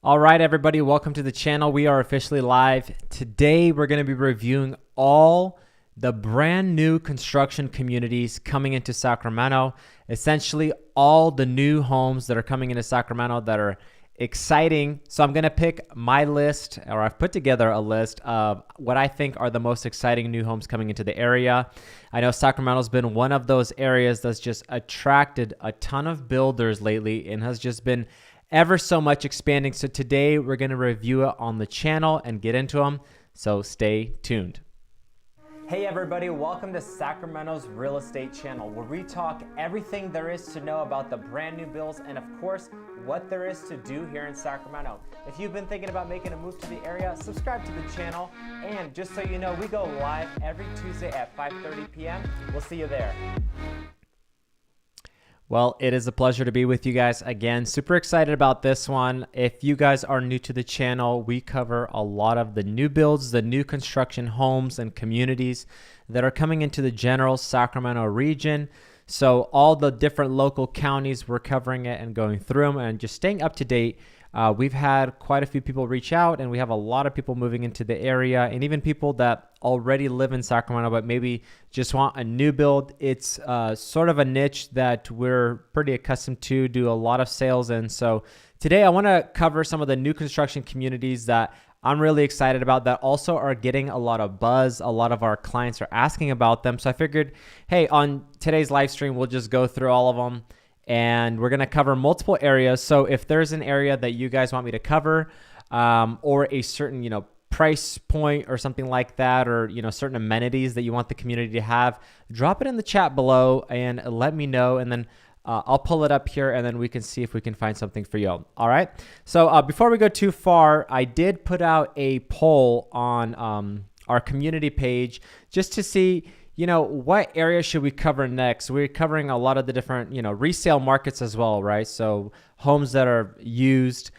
All right, everybody, welcome to the channel. We are officially live. Today, we're going to be reviewing all the brand new construction communities coming into Sacramento. Essentially, all the new homes that are coming into Sacramento that are exciting. So I'm going to pick my list, or I've put together a list of what I think are the most exciting new homes coming into the area. I know Sacramento's been one of those areas that's just attracted a ton of builders lately and has just been ever so much expanding. So today we're going to review it on the channel and get into them. So stay tuned. Hey everybody, welcome to Sacramento's Real Estate Channel, where we talk everything there is to know about the brand new builds and of course, what there is to do here in Sacramento. If you've been thinking about making a move to the area, subscribe to the channel. And just so you know, we go live every Tuesday at 5:30 p.m. We'll see you there. Well, it is a pleasure to be with you guys again. Super excited about this one. If you guys are new to the channel, we cover a lot of the new builds, the new construction homes and communities that are coming into the general Sacramento region. So all the different local counties, we're covering it and going through them and just staying up to date. We've had quite a few people reach out, and we have a lot of people moving into the area, and even people that already live in Sacramento but maybe just want a new build. It's sort of a niche that we're pretty accustomed to do a lot of sales in. So today I want to cover some of the new construction communities that I'm really excited about that also are getting a lot of buzz. A lot of our clients are asking about them. So I figured, hey, on today's live stream, we'll just go through all of them. And we're going to cover multiple areas. So if there's an area that you guys want me to cover, or a certain, price point or something like that, or, certain amenities that you want the community to have, drop it in the chat below and let me know. And then I'll pull it up here and then we can see if we can find something for you. All right. So before we go too far, I did put out a poll on our community page just to see, what area should we cover next? We're covering a lot of the different, resale markets as well, right? So homes that are used,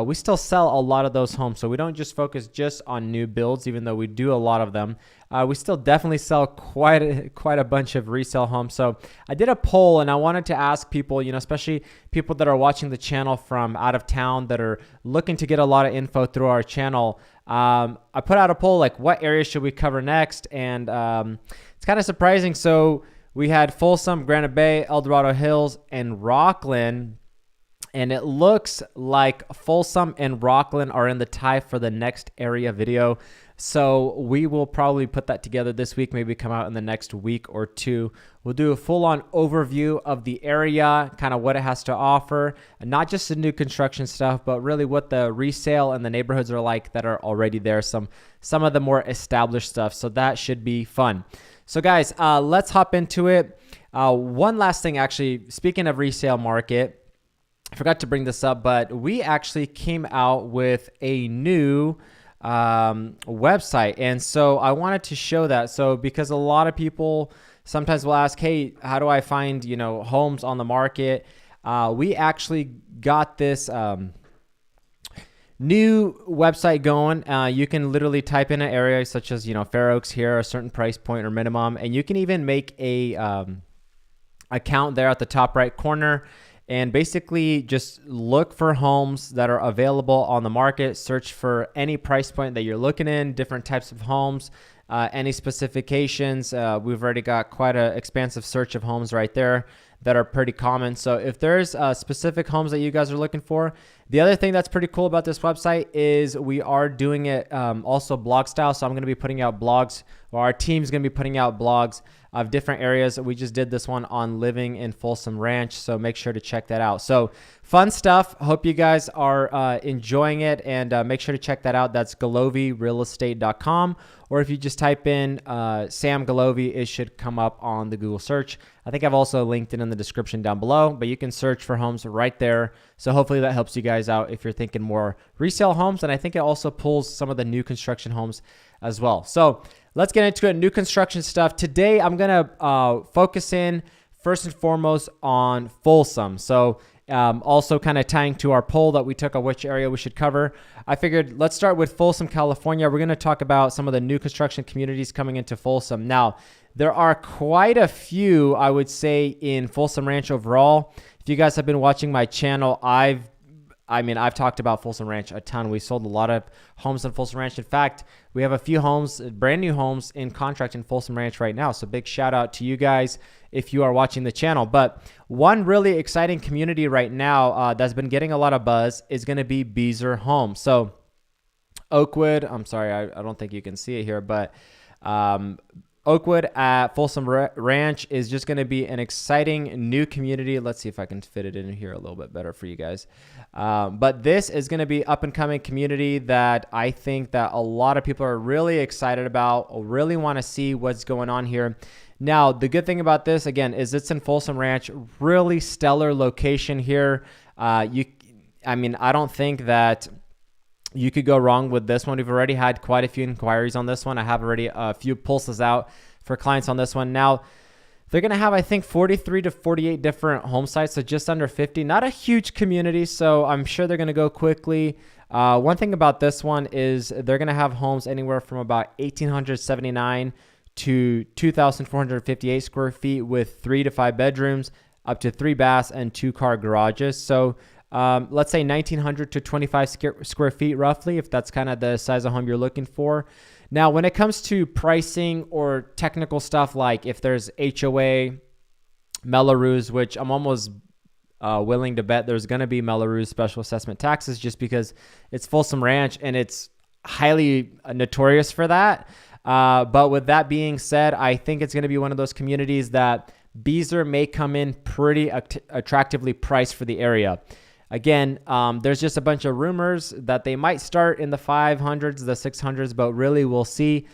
we still sell a lot of those homes. So we don't just focus just on new builds, even though we do a lot of them. We still definitely sell quite a bunch of resale homes. So I did a poll and I wanted to ask people, especially people that are watching the channel from out of town that are looking to get a lot of info through our channel. I put out a poll like, what areas should we cover next? And it's kind of surprising. So we had Folsom, Granite Bay, El Dorado Hills, and Rockland. And it looks like Folsom and Rockland are in the tie for the next area video. So we will probably put that together this week, maybe come out in the next week or two. We'll do a full-on overview of the area, kind of what it has to offer, and not just the new construction stuff, but really what the resale and the neighborhoods are like that are already there, some of the more established stuff. So that should be fun. So guys, let's hop into it. One last thing, actually, speaking of resale market, I forgot to bring this up, but we actually came out with a new website. And so I wanted to show that. So because a lot of people sometimes will ask, hey, how do I find, homes on the market? We actually got this new website going. You can literally type in an area such as, Fair Oaks here, a certain price point or minimum. And you can even make a account there at the top right corner. And basically just look for homes that are available on the market, search for any price point that you're looking in, different types of homes, any specifications. We've already got quite an expansive search of homes right there that are pretty common. So if there's specific homes that you guys are looking for, the other thing that's pretty cool about this website is we are doing it also blog style. So I'm going to be putting out blogs, or our team's going to be putting out blogs of different areas. We just did this one on living in Folsom Ranch, so make sure to check that out. So fun stuff. Hope you guys are enjoying it, and make sure to check that out. That's goloveyrealestate.com, or if you just type in Sam Golovey, it should come up on the Google search. I think I've also linked it in the description down below, but you can search for homes right there. So hopefully that helps you guys out if you're thinking more resale homes, and I think it also pulls some of the new construction homes as well. So let's get into it. New construction stuff. Today, I'm going to focus in first and foremost on Folsom. So also kind of tying to our poll that we took on which area we should cover. I figured let's start with Folsom, California. We're going to talk about some of the new construction communities coming into Folsom. Now, there are quite a few, I would say, in Folsom Ranch overall. If you guys have been watching my channel, I've I mean, I've talked about Folsom Ranch a ton. We sold a lot of homes in Folsom Ranch. In fact, we have a few homes, brand new homes in contract in Folsom Ranch right now. So big shout out to you guys if you are watching the channel. But one really exciting community right now that's been getting a lot of buzz is going to be Beezer Homes. So Oakwood, I'm sorry, I don't think you can see it here, but Oakwood at Folsom Ranch is just going to be an exciting new community. Let's see if I can fit it in here a little bit better for you guys. But this is going to be up and coming community that I think that a lot of people are really excited about, or really want to see what's going on here. Now, the good thing about this, again, is it's in Folsom Ranch, really stellar location here. I mean, I don't think that you could go wrong with this one. We've already had quite a few inquiries on this one. I have already a few pulses out for clients on this one. Now, they're going to have, I think, 43 to 48 different home sites, so just under 50. Not a huge community, so I'm sure they're going to go quickly. One thing about this one is they're going to have homes anywhere from about 1,879 to 2,458 square feet with 3 to 5 bedrooms, up to 3 baths and 2-car garages. So let's say 1,900 to 25 square feet roughly, if that's kind of the size of home you're looking for. Now, when it comes to pricing or technical stuff, like if there's HOA, Melrose, which I'm almost willing to bet there's going to be Melrose special assessment taxes, just because it's Folsom Ranch and it's highly notorious for that. But with that being said, I think it's going to be one of those communities that Beezer may come in pretty attractively priced for the area. Again, there's just a bunch of rumors that they might start in the 500s, the 600s, but really we'll see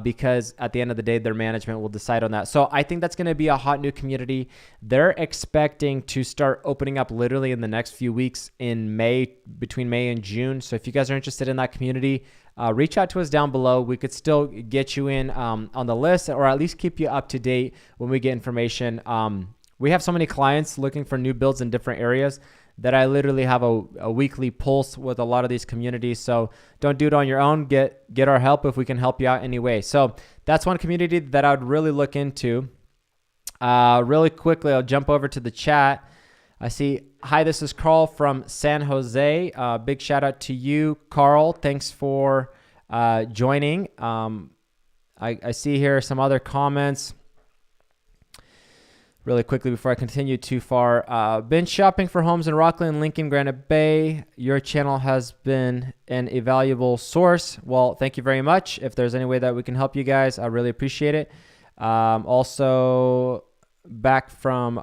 because at the end of the day, their management will decide on that. So I think that's going to be a hot new community. They're expecting to start opening up literally in the next few weeks in May, between May and June. So if you guys are interested in that community, reach out to us down below. We could still get you in on the list, or at least keep you up to date when we get information. We have so many clients looking for new builds in different areas that I literally have a weekly pulse with a lot of these communities. So don't do it on your own. Get our help if we can help you out anyway. So that's one community that I would really look into. Really quickly, I'll jump over to the chat. I see, hi, this is Carl from San Jose. Big shout out to you, Carl. Thanks for joining. I see here some other comments. Really quickly before I continue too far, been shopping for homes in Rockland, Lincoln, Granite Bay. Your channel has been an invaluable source. Well, thank you very much. If there's any way that we can help you guys, I really appreciate it. Also, back from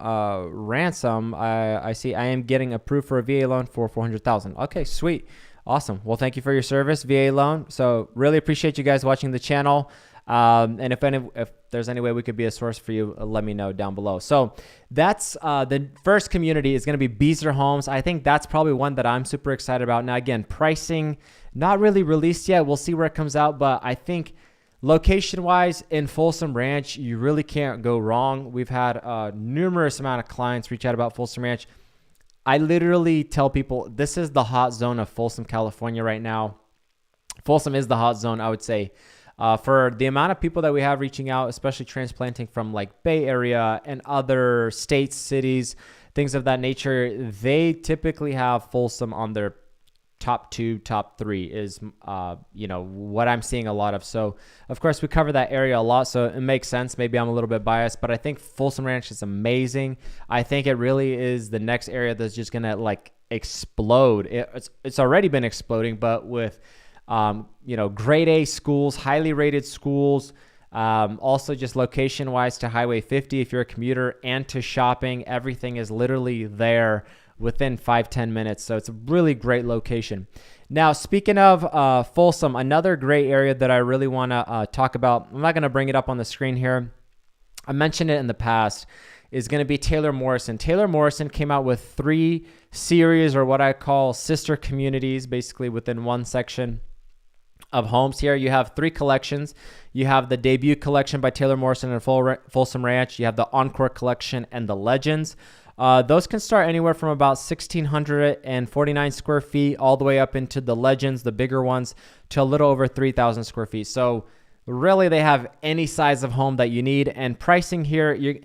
Ransom, I see I am getting approved for a VA loan for $400,000. Okay, sweet. Awesome. Well, thank you for your service, VA loan. So really appreciate you guys watching the channel. And if there's any way we could be a source for you, let me know down below. So that's the first community is going to be Beezer Homes. I think that's probably one that I'm super excited about. Now, again, pricing not really released yet. We'll see where it comes out. But I think location-wise in Folsom Ranch, you really can't go wrong. We've had numerous amount of clients reach out about Folsom Ranch. I literally tell people this is the hot zone of Folsom, California right now. Folsom is the hot zone, I would say. For the amount of people that we have reaching out, especially transplanting from like Bay Area and other states, cities, things of that nature, they typically have Folsom on their top 2, top 3 is, what I'm seeing a lot of. So of course we cover that area a lot, so it makes sense. Maybe I'm a little bit biased, but I think Folsom Ranch is amazing. I think it really is the next area that's just going to like explode. It's already been exploding, but with grade A schools, highly rated schools, also just location wise to Highway 50 if you're a commuter, and to shopping, everything is literally there within 5-10 minutes. So it's a really great location. Now, speaking of Folsom, another great area that I really want to talk about, I'm not going to bring it up on the screen here, I mentioned it in the past, is going to be Taylor Morrison. Taylor Morrison came out with 3 series, or what I call sister communities, basically within one section of homes. Here you have 3 collections. You have the debut collection by Taylor Morrison and Folsom Ranch. You have the Encore collection and the Legends. Those can start anywhere from about 1,649 square feet all the way up into the Legends, the bigger ones, to a little over 3,000 square feet. So really they have any size of home that you need. And pricing here,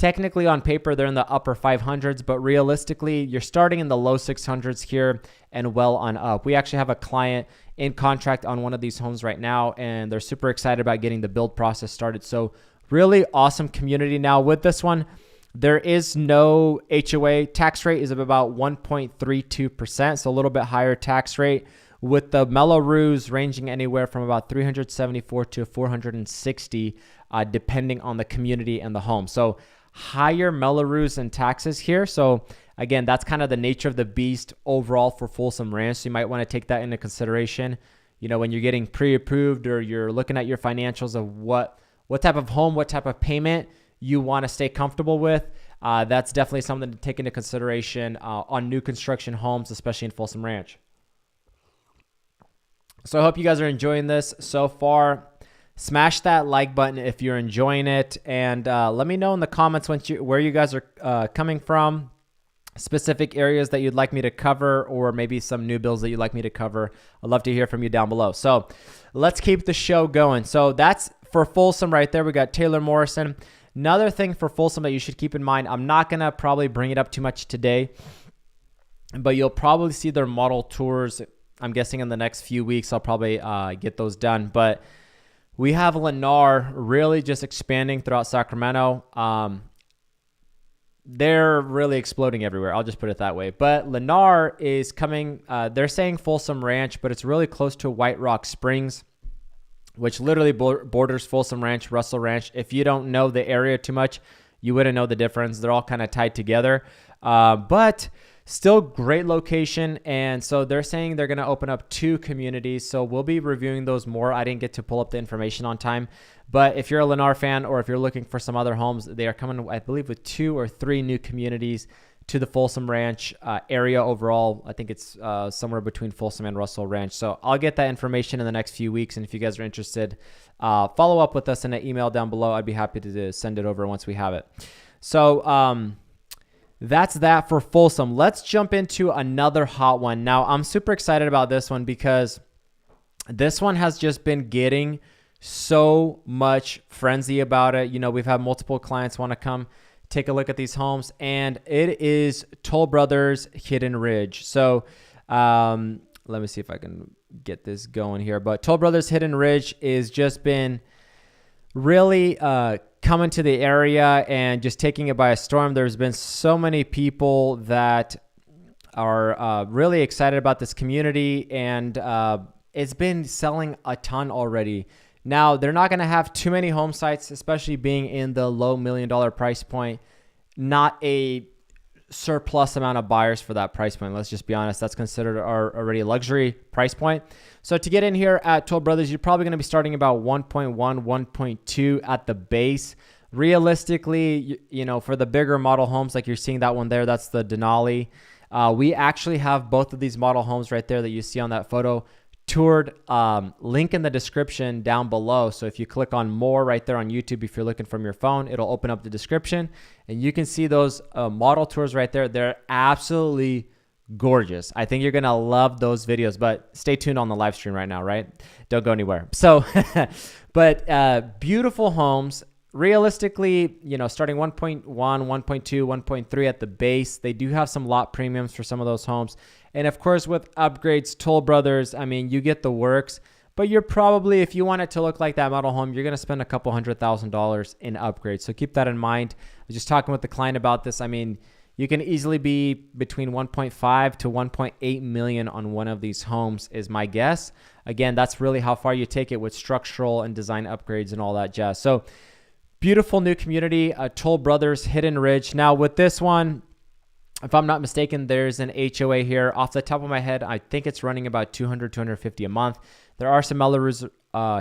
Technically on paper, they're in the upper 500s, but realistically, you're starting in the low 600s here and well on up. We actually have a client in contract on one of these homes right now, and they're super excited about getting the build process started. So really awesome community. Now with this one, there is no HOA. Tax rate is about 1.32%, so a little bit higher tax rate, with the Mello-Roos ranging anywhere from about 374 to 460, depending on the community and the home. So higher Mello-Roos and taxes here. So again, that's kind of the nature of the beast overall for Folsom Ranch. So you might want to take that into consideration, you know, when you're getting pre-approved or you're looking at your financials of what type of home, what type of payment you want to stay comfortable with. That's definitely something to take into consideration on new construction homes, especially in Folsom Ranch. So I hope you guys are enjoying this so far. Smash that like button if you're enjoying it, and let me know in the comments where you guys are coming from, specific areas that you'd like me to cover, or maybe some new builds that you'd like me to cover. I'd love to hear from you down below. So let's keep the show going. So that's for Folsom right there. We got Taylor Morrison. Another thing for Folsom that you should keep in mind, I'm not going to probably bring it up too much today, but you'll probably see their model tours. I'm guessing in the next few weeks, I'll probably get those done. But we have Lennar really just expanding throughout Sacramento. They're really exploding everywhere. I'll just put it that way. But Lennar is coming. They're saying Folsom Ranch, but it's really close to White Rock Springs, which literally borders Folsom Ranch, Russell Ranch. If you don't know the area too much, you wouldn't know the difference. They're all kind of tied together. But still great location. And so they're saying they're going to open up 2 communities. So we'll be reviewing those more. I didn't get to pull up the information on time. But if you're a Lennar fan, or if you're looking for some other homes, they are coming, I believe, with 2 or 3 new communities to the Folsom Ranch area overall. I think it's somewhere between Folsom and Russell Ranch. So I'll get that information in the next few weeks. And if you guys are interested, follow up with us in an email down below. I'd be happy to send it over once we have it. So that's that for Folsom. Let's jump into another hot one. Now, I'm super excited about this one because this one has just been getting so much frenzy about it. You know, we've had multiple clients want to come take a look at these homes, and it is Toll Brothers Hidden Ridge. So let me see if I can get this going here. But Toll Brothers Hidden Ridge is just been really coming to the area and just taking it by a storm. There's been so many people that are really excited about this community, and it's been selling a ton already. Now, they're not going to have too many home sites, especially being in the low $1 million price point. Not a surplus amount of buyers for that price point. Let's just be honest. That's considered our already luxury price point. So to get in here at Toll Brothers, you're probably going to be starting about 1.1, 1.2 at the base. Realistically, you know, for the bigger model homes, like you're seeing that one there, that's the Denali. We actually have both of these model homes right there that you see on that photo toured. Link in the description down below. So if you click on more right there on YouTube, if you're looking from your phone, it'll open up the description and you can see those model tours right there. They're absolutely gorgeous. I think you're going to love those videos, but stay tuned on the live stream right now, right? Don't go anywhere. So, but beautiful homes. Realistically, you know, starting 1.1, 1.2, 1.3 at the base. They do have some lot premiums for some of those homes. And of course, with upgrades, Toll Brothers, I mean, you get the works, but you're probably, if you want it to look like that model home, you're going to spend a couple $100,000 in upgrades. So keep that in mind. I was just talking with the client about this. I mean, you can easily be between 1.5 to 1.8 million on one of these homes is my guess. Again, that's really how far you take it with structural and design upgrades and all that jazz. So beautiful new community, Toll Brothers Hidden Ridge. Now with this one, if I'm not mistaken, there's an HOA here. Off the top of my head, I think it's running about $200, $250 a month. There are some Mello-Roos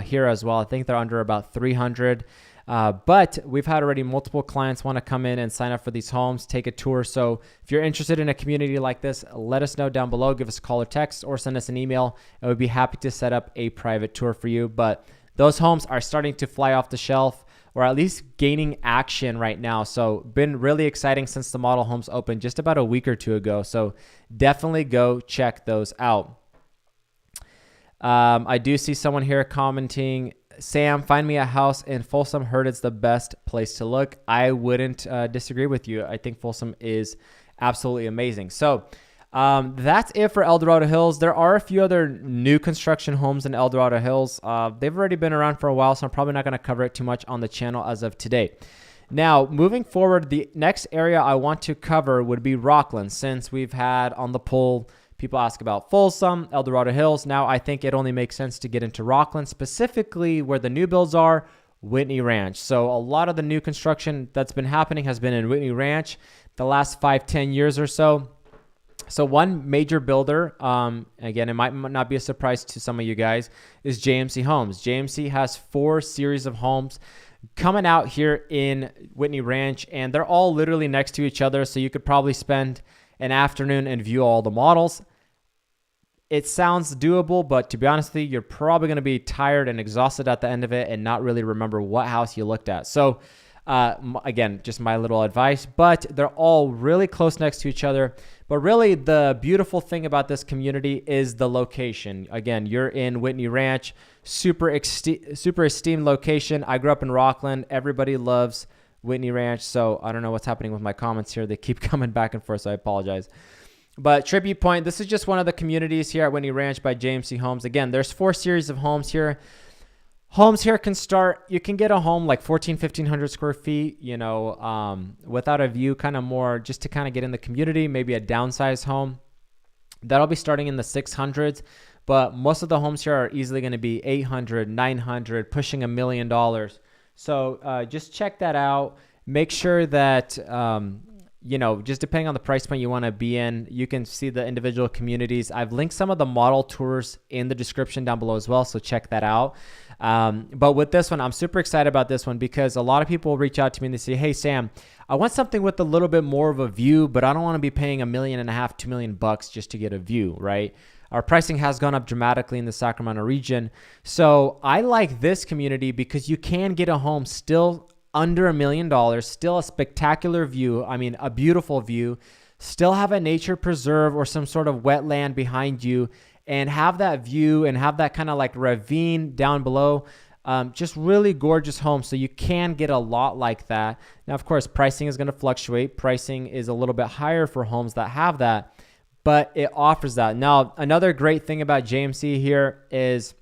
here as well. I think they're under about $300. But we've had already multiple clients want to come in and sign up for these homes, take a tour. So if you're interested in a community like this, let us know down below. Give us a call or text or send us an email. I would be happy to set up a private tour for you. But those homes are starting to fly off the shelf, or at least gaining action right now. So been really exciting since the model homes opened just about a week or two ago. So definitely go check those out. I do see someone here commenting Sam, find me a house in Folsom. Heard it's the best place to look. I wouldn't disagree with you. I think Folsom is absolutely amazing. So that's it for El Dorado Hills. There are a few other new construction homes in El Dorado Hills. They've already been around for a while, so I'm probably not going to cover it too much on the channel as of today. Now, moving forward, the next area I want to cover would be Rockland, since we've had on the poll people ask about Folsom, El Dorado Hills. Now, I think it only makes sense to get into Rockland, specifically where the new builds are, Whitney Ranch. So a lot of the new construction that's been happening has been in Whitney Ranch the last 5-10 years or so. So one major builder, again, it might not be a surprise to some of you guys, is JMC Homes. JMC has 4 series of homes coming out here in Whitney Ranch, and they're all literally next to each other. So you could probably spend an afternoon and view all the models. It sounds doable, but to be honest with you, you're probably going to be tired and exhausted at the end of it and not really remember what house you looked at. So again, just my little advice, but they're all really close next to each other. But really the beautiful thing about this community is the location. Again, you're in Whitney Ranch, super esteemed location. I grew up in Rockland. Everybody loves Whitney Ranch. So I don't know what's happening with my comments here. They keep coming back and forth, so I apologize. But Tribute Point, this is just one of the communities here at Whitney Ranch by JMC Homes. Again, there's 4 series of homes here. Homes here can start, you can get a home like 1,500 square feet, you know, without a view, kind of more just to kind of get in the community, maybe a downsized home. That'll be starting in the 600s, but most of the homes here are easily going to be 800, 900, pushing $1 million. So just check that out. Make sure that, you know, just depending on the price point you want to be in, you can see the individual communities. I've linked some of the model tours in the description down below as well, so check that out. But with this one, I'm super excited about this one because a lot of people reach out to me and they say, hey, Sam, I want something with a little bit more of a view, but I don't want to be paying $1.5 million, $2 million just to get a view, right? Our pricing has gone up dramatically in the Sacramento region. So I like this community because you can get a home still under $1 million, still a spectacular view. I mean, a beautiful view, still have a nature preserve or some sort of wetland behind you and have that view and have that kind of like ravine down below. Just really gorgeous home. So you can get a lot like that. Now, of course, pricing is going to fluctuate. Pricing is a little bit higher for homes that have that, but it offers that. Now, another great thing about JMC here is,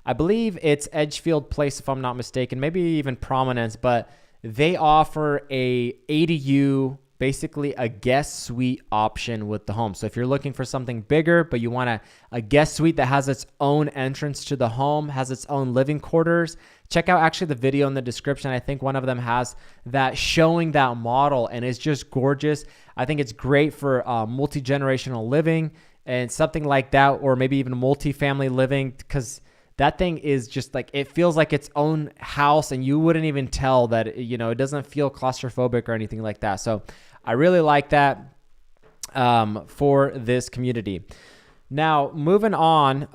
I believe it's Edgefield Place, if I'm not mistaken, maybe even Prominence, but they offer a ADU, basically a guest suite option with the home. So if you're looking for something bigger, but you want a guest suite that has its own entrance to the home, has its own living quarters, check out actually the video in the description. I think one of them has that showing that model, and it's just gorgeous. I think it's great for multi-generational living and something like that, or maybe even multi-family living, because that thing is just like, it feels like its own house and you wouldn't even tell that, you know, it doesn't feel claustrophobic or anything like that. So I really like that for this community. Now, moving on,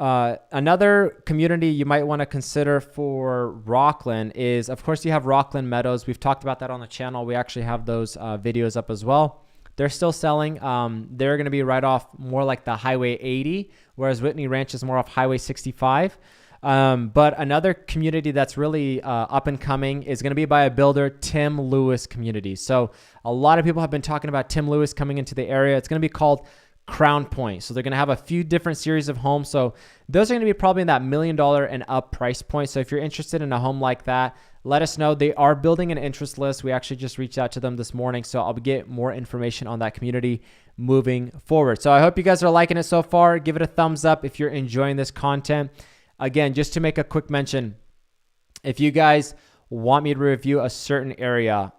another community you might want to consider for Rockland is, of course, you have Rockland Meadows. We've talked about that on the channel. We actually have those videos up as well. They're still selling. They're going to be right off more like the Highway 80, whereas Whitney Ranch is more off Highway 65. But another community that's really up and coming is going to be by a builder, Tim Lewis Community. So a lot of people have been talking about Tim Lewis coming into the area. It's going to be called Crown Pointe. So they're going to have a few different series of homes. So those are going to be probably in that $1 million and up price point. So if you're interested in a home like that, let us know. They are building an interest list. We actually just reached out to them this morning. So I'll get more information on that community moving forward. So I hope you guys are liking it so far. Give it a thumbs up if you're enjoying this content. Again, just to make a quick mention, if you guys want me to review a certain area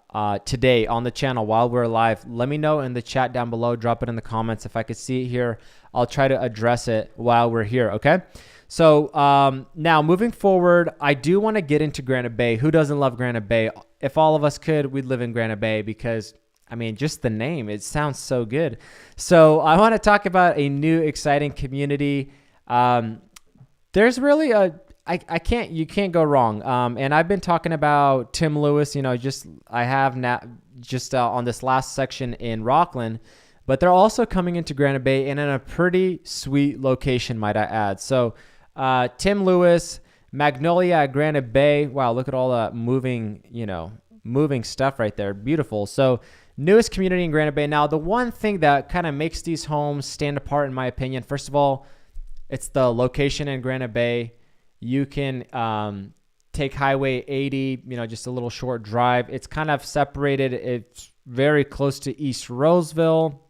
today on the channel while we're live, let me know in the chat down below. Drop it in the comments. If I could see it here, I'll try to address it while we're here, okay? So now moving forward, I do want to get into Granite Bay. Who doesn't love Granite Bay? If all of us could, we'd live in Granite Bay because, I mean, just the name, it sounds so good. So I want to talk about a new exciting community. There's really you can't go wrong. And I've been talking about Tim Lewis, you know, I have now on this last section in Rockland, but they're also coming into Granite Bay and in a pretty sweet location, might I add. So Tim Lewis, Magnolia at Granite Bay. Wow, look at all that moving, moving stuff right there. Beautiful. So newest community in Granite Bay. Now, the one thing that kind of makes these homes stand apart, in my opinion, first of all, it's the location in Granite Bay. You can take Highway 80, just a little short drive. It's kind of separated. It's very close to East Roseville.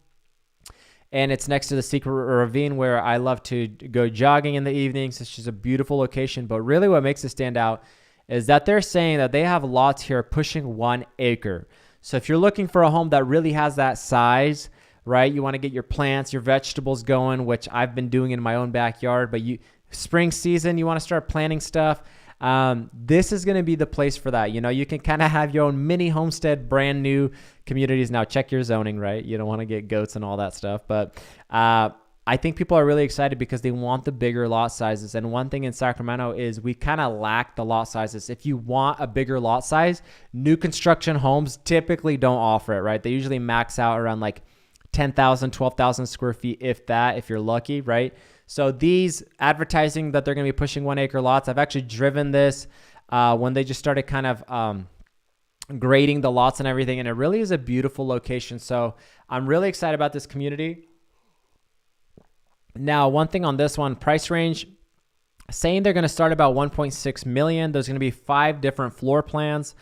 And it's next to the Secret Ravine, where I love to go jogging in the evenings. It's just a beautiful location. But really what makes it stand out is that they're saying that they have lots here pushing 1 acre. So if you're looking for a home that really has that size, right, you want to get your plants, your vegetables going, which I've been doing in my own backyard. But spring season, you want to start planting stuff. This is going to be the place for that. You can kind of have your own mini homestead, brand new communities. Now check your zoning, right? You don't want to get goats and all that stuff. But I think people are really excited because they want the bigger lot sizes. And one thing in Sacramento is we kind of lack the lot sizes. If you want a bigger lot size, new construction homes typically don't offer it, right? They usually max out around like 10,000, 12,000 square feet, if you're lucky, right? So these advertising that they're going to be pushing 1 acre lots, I've actually driven this when they just started kind of grading the lots and everything. And it really is a beautiful location. So I'm really excited about this community. Now, one thing on this one, price range, saying they're going to start about 1.6 million. There's going to be 5 different floor plans.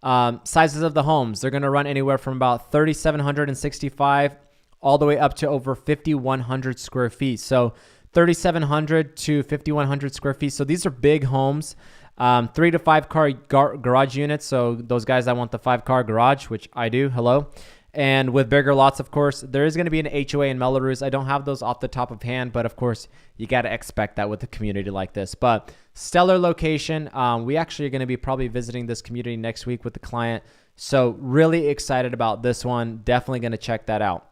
Sizes of the homes, they're going to run anywhere from about 3,765 all the way up to over 5,100 square feet. So 3,700 to 5,100 square feet. So these are big homes, 3 to 5 car garage units. So those guys that want the 5-car garage, which I do, hello. And with bigger lots, of course, there is going to be an HOA in Melrose. I don't have those off the top of hand, but of course, you got to expect that with a community like this. But stellar location. We actually are going to be probably visiting this community next week with the client. So really excited about this one. Definitely going to check that out.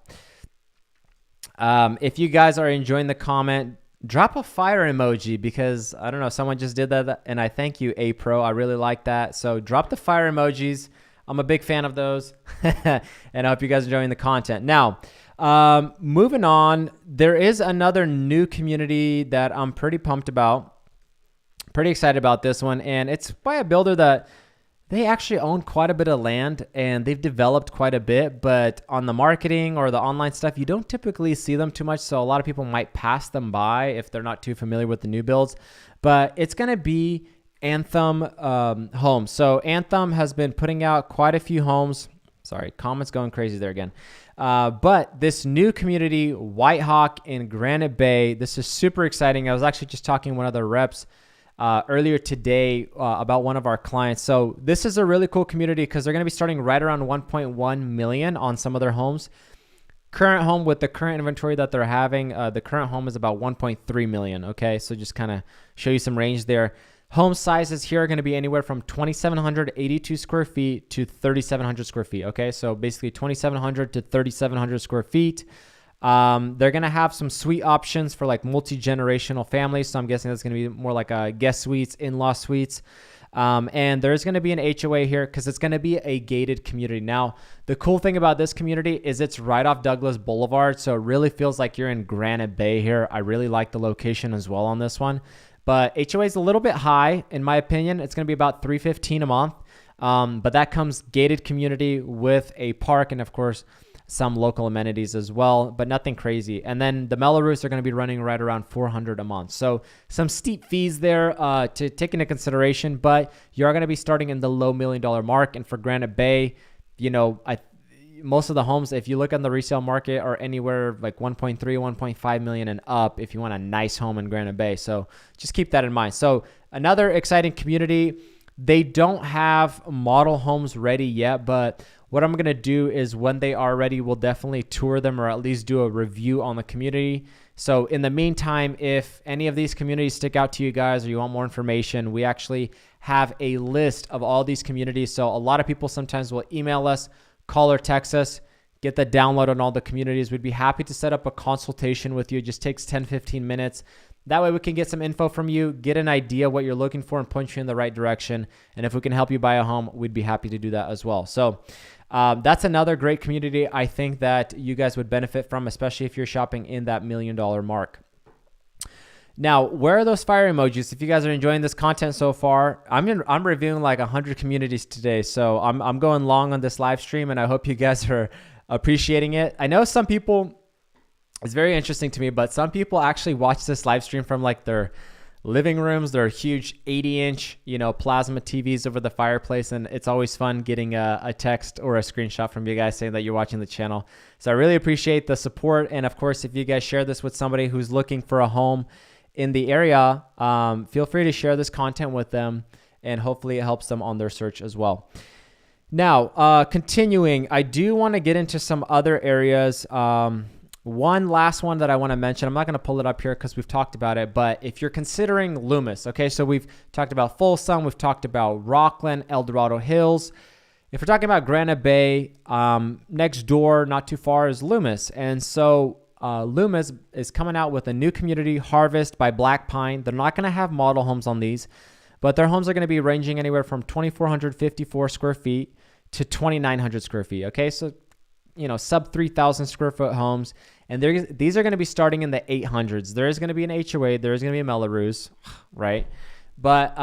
If you guys are enjoying the comment, drop a fire emoji, because I don't know, someone just did that, and I thank you, A-Pro. I really like that. So drop the fire emojis. I'm a big fan of those, and I hope you guys are enjoying the content. Now, moving on, there is another new community that I'm pretty pumped about. Pretty excited about this one, and it's by a builder that they actually own quite a bit of land, and they've developed quite a bit, but on the marketing or the online stuff, you don't typically see them too much, so a lot of people might pass them by if they're not too familiar with the new builds. But it's going to be Anthem Homes. So Anthem has been putting out quite a few homes. Sorry, comments going crazy there again. But this new community, White Hawk in Granite Bay, this is super exciting. I was actually just talking to one of the reps earlier today about one of our clients. So this is a really cool community because they're going to be starting right around 1.1 million on some of their homes. Current home, with the current inventory that they're having, the current home is about 1.3 million. Okay, so just kind of show you some range there. Home sizes here are going to be anywhere from 2,782 square feet to 3,700 square feet. Okay, so basically 2,700 to 3,700 square feet. They're going to have some suite options for like multi-generational families. So I'm guessing that's going to be more like a guest suites, in-law suites. And there's going to be an HOA here because it's going to be a gated community. Now, the cool thing about this community is it's right off Douglas Boulevard. So it really feels like you're in Granite Bay here. I really like the location as well on this one. But HOA is a little bit high, in my opinion. It's going to be about $315 a month. But that comes gated community with a park and, of course, some local amenities as well, but nothing crazy. And then the Melrose are going to be running right around $400 a month. So some steep fees there to take into consideration, but you're going to be starting in the low $1 million mark. And for Granite Bay, most of the homes, if you look on the resale market, are anywhere like 1.3, 1.5 million and up if you want a nice home in Granite Bay. So just keep that in mind. So another exciting community. They don't have model homes ready yet, but what I'm going to do is when they are ready, we'll definitely tour them or at least do a review on the community. So in the meantime, if any of these communities stick out to you guys or you want more information, we actually have a list of all these communities. So a lot of people sometimes will email us, call or text us, get the download on all the communities. We'd be happy to set up a consultation with you. It just takes 10, 15 minutes. That way we can get some info from you, get an idea what you're looking for, and point you in the right direction. And if we can help you buy a home, we'd be happy to do that as well. So that's another great community I think that you guys would benefit from, especially if you're shopping in that $1 million mark. Now, where are those fire emojis? If you guys are enjoying this content so far, I'm reviewing like 100 communities today. So I'm going long on this live stream, and I hope you guys are appreciating it. I know some people, it's very interesting to me, but some people actually watch this live stream from like their living rooms, their huge 80-inch, plasma TVs over the fireplace. And it's always fun getting a text or a screenshot from you guys saying that you're watching the channel. So I really appreciate the support. And of course, if you guys share this with somebody who's looking for a home in the area, feel free to share this content with them, and hopefully it helps them on their search as well. Now, continuing, I do want to get into some other areas. One last one that I want to mention, I'm not going to pull it up here because we've talked about it, but if you're considering Loomis, okay, so we've talked about Folsom, we've talked about Rockland, El Dorado Hills. If we're talking about Granite Bay, next door, not too far, is Loomis. And so Loomis is coming out with a new community, Harvest by Black Pine. They're not going to have model homes on these, but their homes are going to be ranging anywhere from 2,454 square feet to 2,900 square feet. Okay, so sub 3,000 square foot homes, and these are going to be starting in the 800s. There is going to be an HOA, there is going to be a Melrose, right? But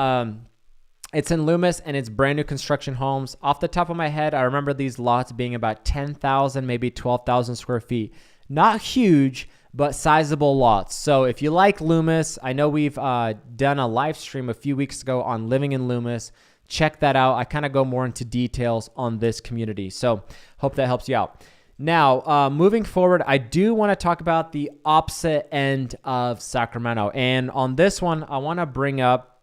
it's in Loomis, and it's brand new construction homes. Off the top of my head, I remember these lots being about 10,000, maybe 12,000 square feet. Not huge, but sizable lots. So if you like Loomis, I know we've done a live stream a few weeks ago on living in Loomis. Check that out. I kind of go more into details on this community. So hope that helps you out. Now, moving forward, I do want to talk about the opposite end of Sacramento. And on this one, I want to bring up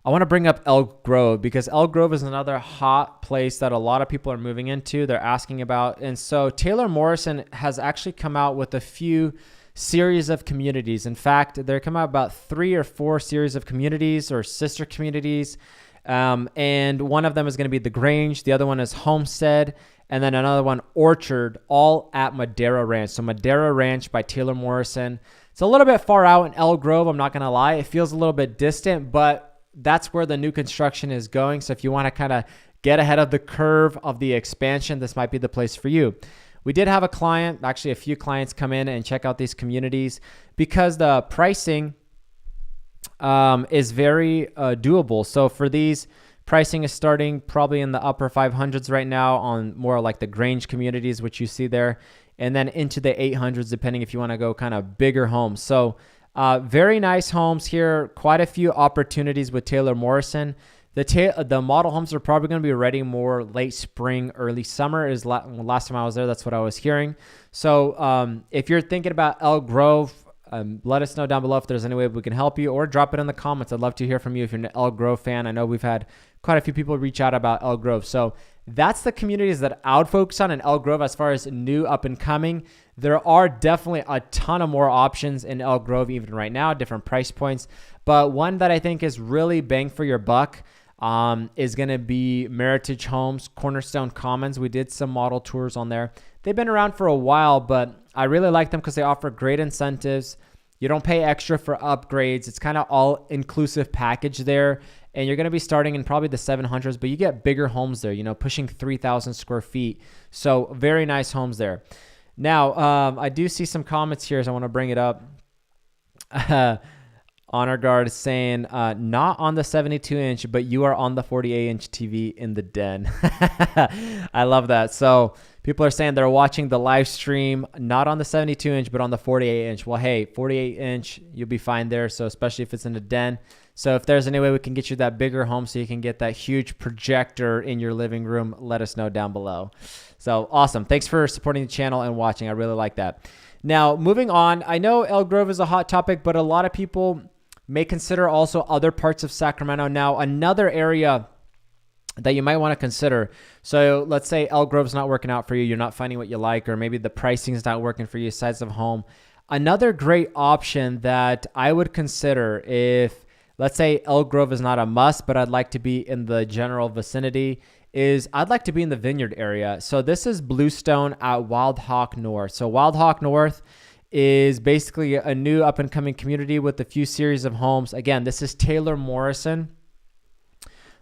Elk Grove, because Elk Grove is another hot place that a lot of people are moving into. They're asking about. And so Taylor Morrison has actually come out with a few series of communities. In fact, they're coming out about 3 or 4 series of communities or sister communities. And one of them is going to be The Grange. The other one is Homestead. And then another one, Orchard, all at Madera Ranch. So Madera Ranch by Taylor Morrison. It's a little bit far out in Elk Grove, I'm not going to lie. It feels a little bit distant, but that's where the new construction is going. So if you want to kind of get ahead of the curve of the expansion, this might be the place for you. We did have a client, actually a few clients, come in and check out these communities because the pricing is very doable. So for these, pricing is starting probably in the upper 500s right now on more like the Grange communities, which you see there, and then into the 800s, depending if you want to go kind of bigger homes. So very nice homes here. Quite a few opportunities with Taylor Morrison. The model homes are probably going to be ready more late spring, early summer. Last time I was there, that's what I was hearing. So if you're thinking about Elk Grove, let us know down below if there's any way we can help you, or drop it in the comments. I'd love to hear from you if you're an Elk Grove fan. I know we've had quite a few people reach out about Elk Grove. So that's the communities that I would focus on in Elk Grove as far as new up and coming. There are definitely a ton of more options in Elk Grove even right now, different price points. But one that I think is really bang for your buck is going to be Meritage Homes, Cornerstone Commons. We did some model tours on there. They've been around for a while, but I really like them because they offer great incentives. You don't pay extra for upgrades. It's kind of all-inclusive package there. And you're going to be starting in probably the 700s, but you get bigger homes there, pushing 3,000 square feet. So very nice homes there. Now, I do see some comments here, so I want to bring it up. Honor Guard saying, not on the 72-inch, but you are on the 48-inch TV in the den. I love that. So people are saying they're watching the live stream, not on the 72-inch, but on the 48-inch. Well, hey, 48-inch, you'll be fine there. So especially if it's in a den. So if there's any way we can get you that bigger home so you can get that huge projector in your living room, let us know down below. So awesome. Thanks for supporting the channel and watching. I really like that. Now, moving on, I know Elk Grove is a hot topic, but a lot of people may consider also other parts of Sacramento. Now, another area that you might want to consider. So let's say Elk Grove's not working out for you. You're not finding what you like, or maybe the pricing is not working for you, size of home. Another great option that I would consider if, let's say Elk Grove is not a must, but I'd like to be in the general vicinity, is I'd like to be in the Vineyard area. So this is Bluestone at Wild Hawk North. So Wild Hawk North is basically a new up-and-coming community with a few series of homes. Again, this is Taylor Morrison.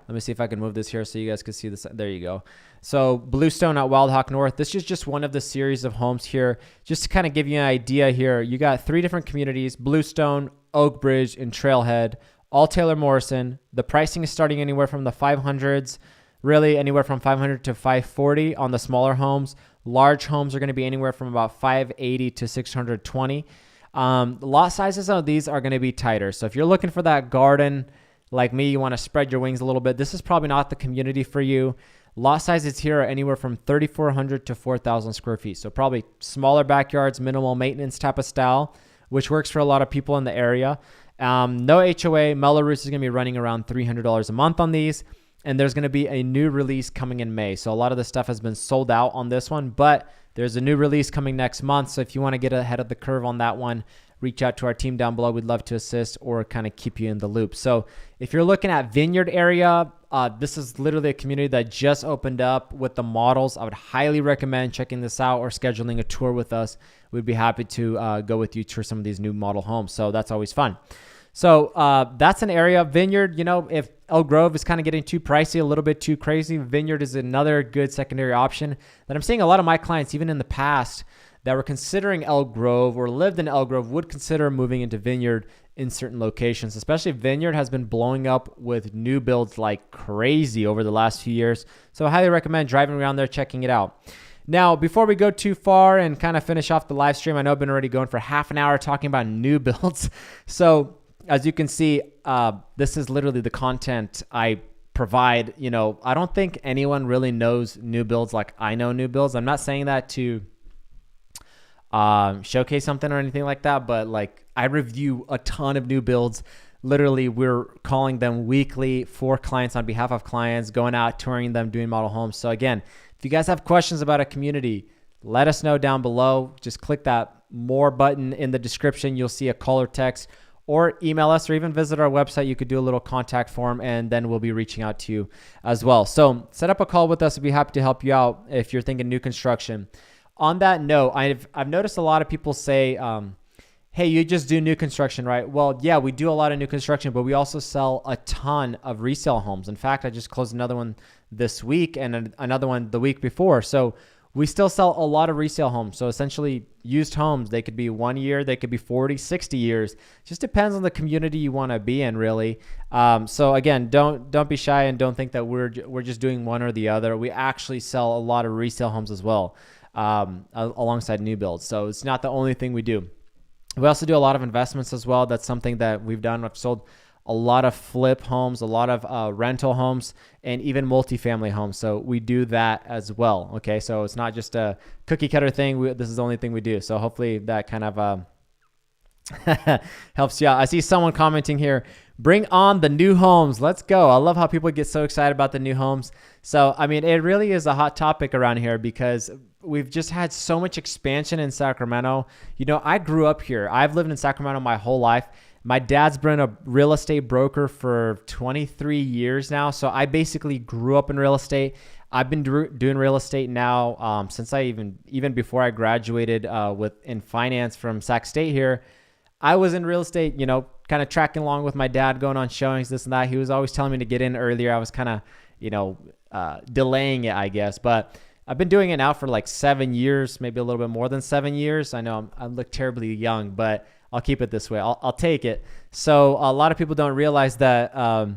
Let me see if I can move this here so you guys can see this. There you go. So Bluestone at Wild Hawk North. This is just one of the series of homes here. Just to kind of give you an idea here, you got 3 different communities: Bluestone, Oak Bridge, and Trailhead, all Taylor Morrison. The pricing is starting anywhere from the 500s, really anywhere from 500 to 540 on the smaller homes. Large homes are going to be anywhere from about 580 to 620. The lot sizes on these are going to be tighter. So if you're looking for that garden, like me, you want to spread your wings a little bit, this is probably not the community for you. Lot sizes here are anywhere from 3,400 to 4,000 square feet. So probably smaller backyards, minimal maintenance type of style, which works for a lot of people in the area. No HOA. Melrose is going to be running around $300 a month on these. And there's going to be a new release coming in May. So a lot of the stuff has been sold out on this one, but there's a new release coming next month. So if you want to get ahead of the curve on that one, reach out to our team down below. We'd love to assist or kind of keep you in the loop. So if you're looking at Vineyard area, this is literally a community that just opened up with the models. I would highly recommend checking this out or scheduling a tour with us. We'd be happy to go with you tour some of these new model homes. So that's always fun. So that's an area. Vineyard, you know, if Elk Grove is kind of getting too pricey, a little bit too crazy, Vineyard is another good secondary option that I'm seeing a lot of my clients, even in the past, that were considering Elk Grove or lived in Elk Grove would consider moving into Vineyard in certain locations. Especially Vineyard has been blowing up with new builds like crazy over the last few years. So I highly recommend driving around there, checking it out. Now, before we go too far and kind of finish off the live stream, I know I've been already going for half an hour talking about new builds. So as you can see, this is literally the content I provide. You know, I don't think anyone really knows new builds like I know new builds. I'm not saying that to showcase something or anything like that, but like I review a ton of new builds. Literally, we're calling them weekly for clients on behalf of clients, going out, touring them, doing model homes. So again, if you guys have questions about a community, let us know down below. Just click that more button in the description. You'll see a call or text, or email us, or even visit our website. You could do a little contact form, and then we'll be reaching out to you as well. So set up a call with us. We'd be happy to help you out if you're thinking new construction. On that note, I've noticed a lot of people say, hey, you just do new construction, right? Well, yeah, we do a lot of new construction, but we also sell a ton of resale homes. In fact, I just closed another one this week and another one the week before. So we still sell a lot of resale homes. So essentially used homes, they could be 1 year, they could be 40, 60 years. Just depends on the community you want to be in, really. So again, don't be shy and don't think that we're just doing one or the other. We actually sell a lot of resale homes as well, alongside new builds. So it's not the only thing we do. We also do a lot of investments as well. That's something that we've done. I've sold a lot of flip homes, a lot of rental homes, and even multifamily homes. So we do that as well. Okay, so it's not just a cookie cutter thing. This is the only thing we do. So hopefully that kind of helps you out. I see someone commenting here, bring on the new homes. Let's go. I love how people get so excited about the new homes. So, I mean, it really is a hot topic around here because we've just had so much expansion in Sacramento. You know, I grew up here. I've lived in Sacramento my whole life. My dad's been a real estate broker for 23 years now. So I basically grew up in real estate. I've been doing real estate now since I even before I graduated in finance from Sac State here. I was in real estate, you know, kind of tracking along with my dad, going on showings, this and that. He was always telling me to get in earlier. I was kind of, you know, delaying it, I guess. But I've been doing it now for like 7 years, maybe a little bit more than 7 years. I know I look terribly young, but I'll keep it this way. I'll take it. So a lot of people don't realize that,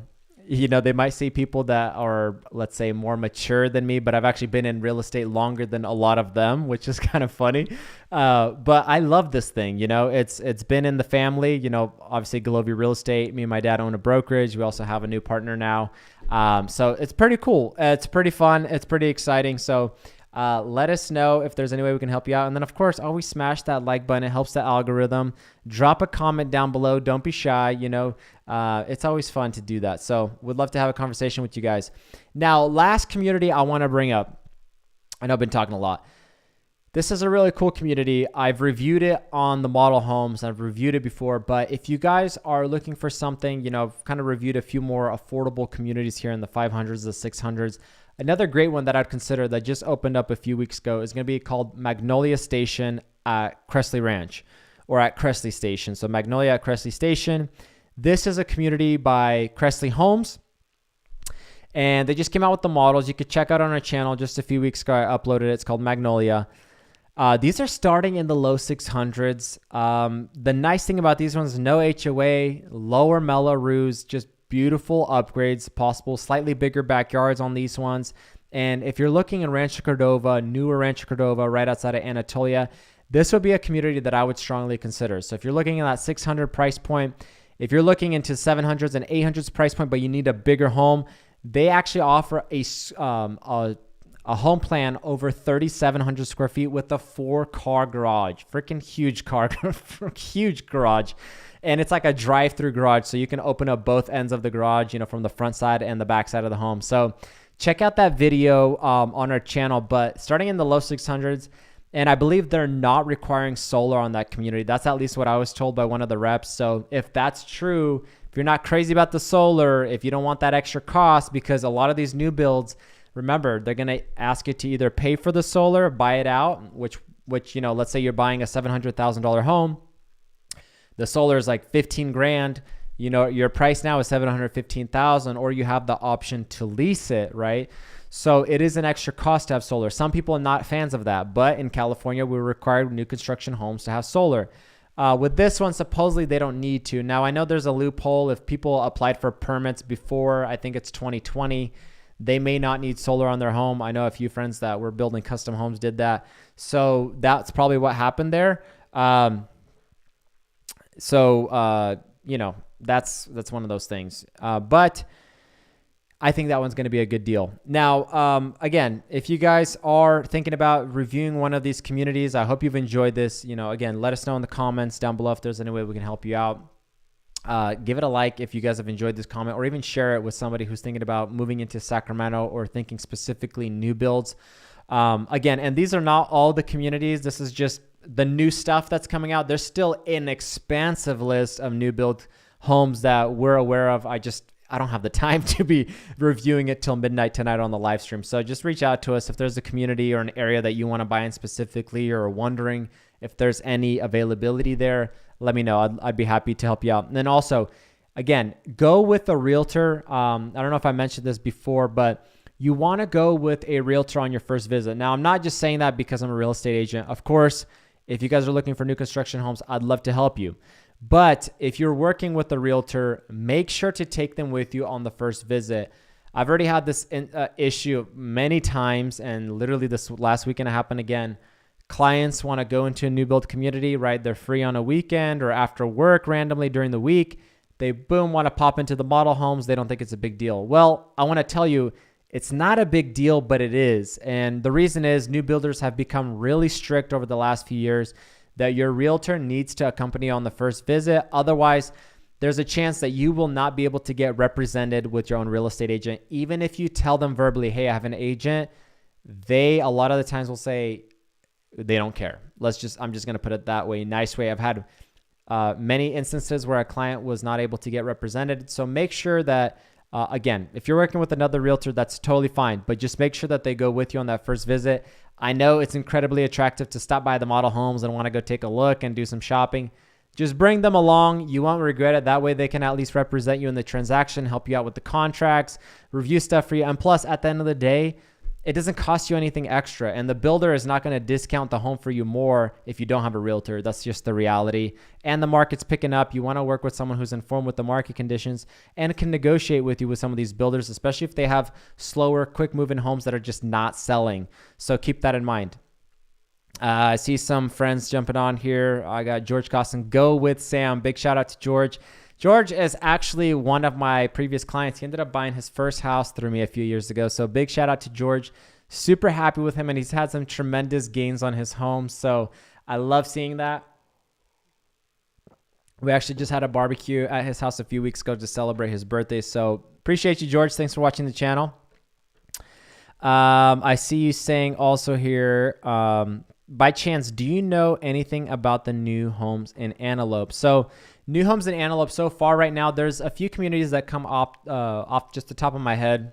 you know, they might see people that are, let's say, more mature than me, but I've actually been in real estate longer than a lot of them, which is kind of funny. But I love this thing. You know, it's been in the family. You know, obviously Golovey Real Estate. Me and my dad own a brokerage. We also have a new partner now. So it's pretty cool. It's pretty fun. It's pretty exciting. So let us know if there's any way we can help you out. And then, of course, always smash that like button. It helps the algorithm. Drop a comment down below. Don't be shy. You know, it's always fun to do that. So we'd love to have a conversation with you guys. Now, last community I want to bring up. I know I've been talking a lot. This is a really cool community. I've reviewed it on the model homes. I've reviewed it before, but if you guys are looking for something, you know, I've kind of reviewed a few more affordable communities here in the 500s, the 600s. Another great one that I'd consider that just opened up a few weeks ago is going to be called Magnolia Station at Cressley Ranch, or at Cressley Station. So Magnolia at Cressley Station. This is a community by Cressley Homes. And they just came out with the models. You could check out on our channel just a few weeks ago. I uploaded it. It's called Magnolia. These are starting in the low 600s. The nice thing about these ones, no HOA, lower Mello-Roos, just beautiful upgrades possible, slightly bigger backyards on these ones. And if you're looking in Rancho Cordova, newer Rancho Cordova, right outside of Anatolia, this would be a community that I would strongly consider. So if you're looking at that 600 price point, if you're looking into 700s and 800s price point, but you need a bigger home, they actually offer a home plan over 3,700 square feet with a 4-car garage, freaking huge huge garage. And it's like a drive-through garage. So you can open up both ends of the garage, you know, from the front side and the back side of the home. So check out that video on our channel, but starting in the low 600s, and I believe they're not requiring solar on that community. That's at least what I was told by one of the reps. So if that's true, if you're not crazy about the solar, if you don't want that extra cost, because a lot of these new builds, remember, they're going to ask you to either pay for the solar, buy it out, which, you know, let's say you're buying a $700,000 home. The solar is like 15 grand. You know, your price now is 715,000, or you have the option to lease it, right? So it is an extra cost to have solar. Some people are not fans of that, but in California, we're required new construction homes to have solar. With this one, supposedly they don't need to. Now, I know there's a loophole. If people applied for permits before, I think it's 2020, they may not need solar on their home. I know a few friends that were building custom homes did that. So that's probably what happened there. You know, that's one of those things. But I think that one's going to be a good deal. Now, again, if you guys are thinking about reviewing one of these communities, I hope you've enjoyed this. You know, again, let us know in the comments down below if there's any way we can help you out. Give it a like if you guys have enjoyed this comment, or even share it with somebody who's thinking about moving into Sacramento or thinking specifically new builds. Again, and these are not all the communities. This is just the new stuff that's coming out. There's still an expansive list of new build homes that we're aware of. I don't have the time to be reviewing it till midnight tonight on the live stream. So just reach out to us if there's a community or an area that you want to buy in specifically, or wondering if there's any availability there. Let me know. I'd be happy to help you out. And then also, again, go with a realtor. I don't know if I mentioned this before, but you want to go with a realtor on your first visit. Now, I'm not just saying that because I'm a real estate agent. Of course, if you guys are looking for new construction homes, I'd love to help you. But if you're working with a realtor, make sure to take them with you on the first visit. I've already had this issue many times, and literally this last weekend it happened again. Clients want to go into a new build community, right? They're free on a weekend or after work randomly during the week. They boom want to pop into the model homes. They don't think it's a big deal. Well, I want to tell you, it's not a big deal, but it is. And the reason is new builders have become really strict over the last few years that your realtor needs to accompany you on the first visit. Otherwise, there's a chance that you will not be able to get represented with your own real estate agent. Even if you tell them verbally, hey, I have an agent, they a lot of the times will say they don't care. I'm just going to put it that way, nice way. I've had many instances where a client was not able to get represented. So make sure that, again, if you're working with another realtor, that's totally fine, but just make sure that they go with you on that first visit. I know it's incredibly attractive to stop by the model homes and want to go take a look and do some shopping. Just bring them along. You won't regret it. That way they can at least represent you in the transaction, help you out with the contracts, review stuff for you. And plus, at the end of the day, it doesn't cost you anything extra. And the builder is not going to discount the home for you more if you don't have a realtor. That's just the reality. And the market's picking up. You want to work with someone who's informed with the market conditions and can negotiate with you with some of these builders, especially if they have slower, quick moving homes that are just not selling. So keep that in mind. I see some friends jumping on here. I got George Costin. Go with Sam. Big shout out to George. George is actually one of my previous clients. He ended up buying his first house through me a few years ago. So big shout out to George. Super happy with him, and he's had some tremendous gains on his home. So I love seeing that. We actually just had a barbecue at his house a few weeks ago to celebrate his birthday. So appreciate you, George. Thanks for watching the channel. I see you saying also here, by chance, do you know anything about the new homes in Antelope? So new homes in Antelope so far right now, there's a few communities that come off just the top of my head.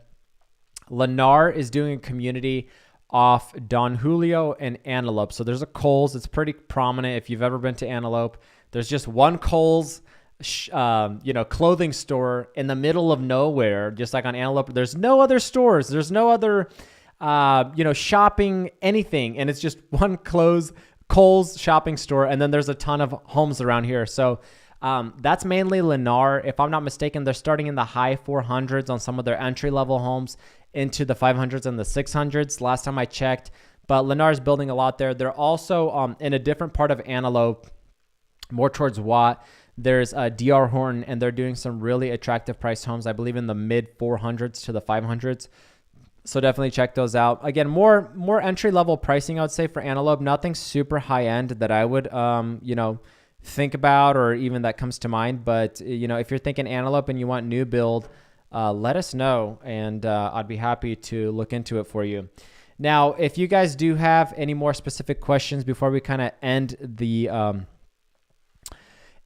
Lennar is doing a community off Don Julio and Antelope. So there's a Kohl's. It's pretty prominent if you've ever been to Antelope. There's just one Kohl's. clothing store in the middle of nowhere, just like on Antelope. There's no other stores. There's no other, shopping, anything. And it's just one Kohl's shopping store. And then there's a ton of homes around here. So that's mainly Lennar. If I'm not mistaken, they're starting in the high 400s on some of their entry-level homes into the 500s and the 600s last time I checked. But Lennar is building a lot there. They're also in a different part of Antelope, more towards Watt. There's DR Horton, and they're doing some really attractive priced homes, I believe in the mid 400s to the 500s. So definitely check those out. Again, more entry-level pricing, I would say, for Antelope. Nothing super high-end that I would, think about or even that comes to mind. But, if you're thinking Antelope and you want new build, let us know, and I'd be happy to look into it for you. Now, if you guys do have any more specific questions before we kind of end the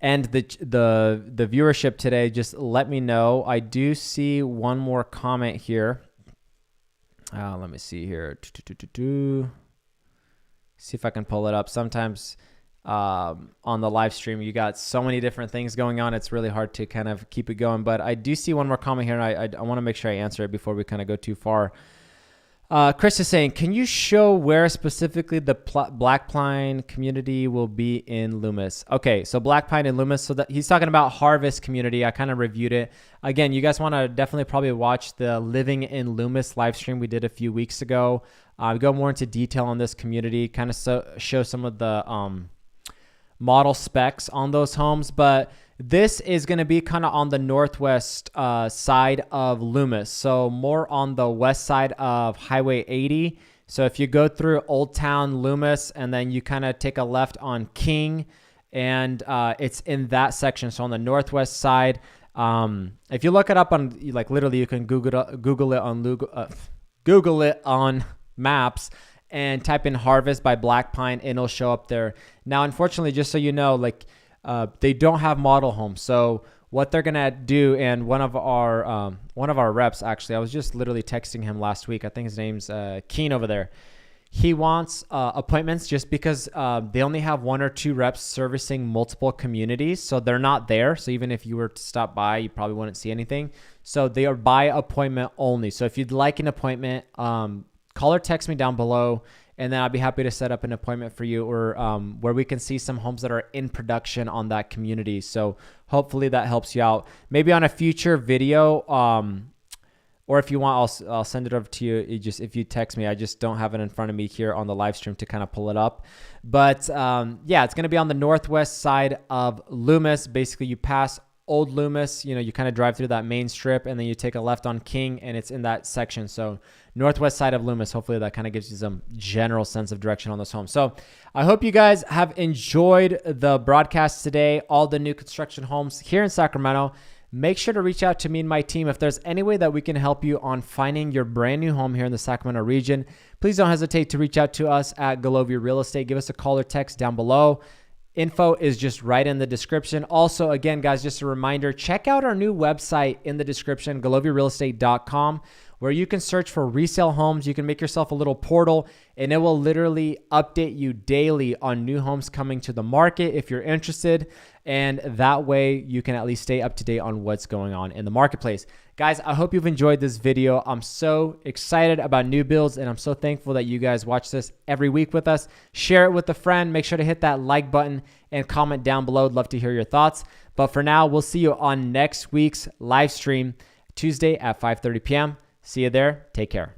viewership today, just let me know. I do see one more comment here. Let me see here. See if I can pull it up. Sometimes on the live stream, you got so many different things going on. It's really hard to kind of keep it going. But I do see one more comment here, and I want to make sure I answer it before we kind of go too far. Chris is saying, can you show where specifically the Black Pine community will be in Loomis? Okay, so Black Pine and Loomis. So that he's talking about Harvest community. I kind of reviewed it. Again, you guys want to definitely probably watch the Living in Loomis live stream we did a few weeks ago. We go more into detail on this community, kind of show some of the model specs on those homes. But this is going to be kind of on the northwest side of Loomis, so more on the west side of Highway 80. So if you go through Old Town Loomis and then you kind of take a left on King, and it's in that section. So on the northwest side, if you look it up on, like, literally, you can Google it on maps and type in Harvest by Black Pine, and it'll show up there. Now, unfortunately, just so you know, they don't have model homes. So what they're gonna do, and one of our reps, actually, I was just literally texting him last week. I think his name's Keen over there. He wants appointments just because they only have 1 or 2 reps servicing multiple communities, so they're not there. So even if you were to stop by, you probably wouldn't see anything. So they are by appointment only. So if you'd like an appointment, call or text me down below, and then I'll be happy to set up an appointment for you, or where we can see some homes that are in production on that community. So hopefully that helps you out. Maybe on a future video, or if you want, I'll send it over to you. If you text me, I just don't have it in front of me here on the live stream to kind of pull it up. But yeah, it's going to be on the northwest side of Loomis. Basically, you pass Old Loomis, you kind of drive through that main strip, and then you take a left on King, and it's in that section. So northwest side of Loomis. Hopefully that kind of gives you some general sense of direction on this home. So I hope you guys have enjoyed the broadcast today, all the new construction homes here in Sacramento. Make sure to reach out to me and my team if there's any way that we can help you on finding your brand new home here in the Sacramento region. Please don't hesitate to reach out to us at Golovey Real Estate. Give us a call or text down below. Info is just right in the description. Also, again, guys, just a reminder, check out our new website in the description, goloveyrealestate.com, where you can search for resale homes. You can make yourself a little portal, and it will literally update you daily on new homes coming to the market if you're interested. And that way you can at least stay up to date on what's going on in the marketplace. Guys, I hope you've enjoyed this video. I'm so excited about new builds, and I'm so thankful that you guys watch this every week with us. Share it with a friend. Make sure to hit that like button and comment down below. I'd love to hear your thoughts. But for now, we'll see you on next week's live stream, Tuesday at 5:30 p.m. See you there. Take care.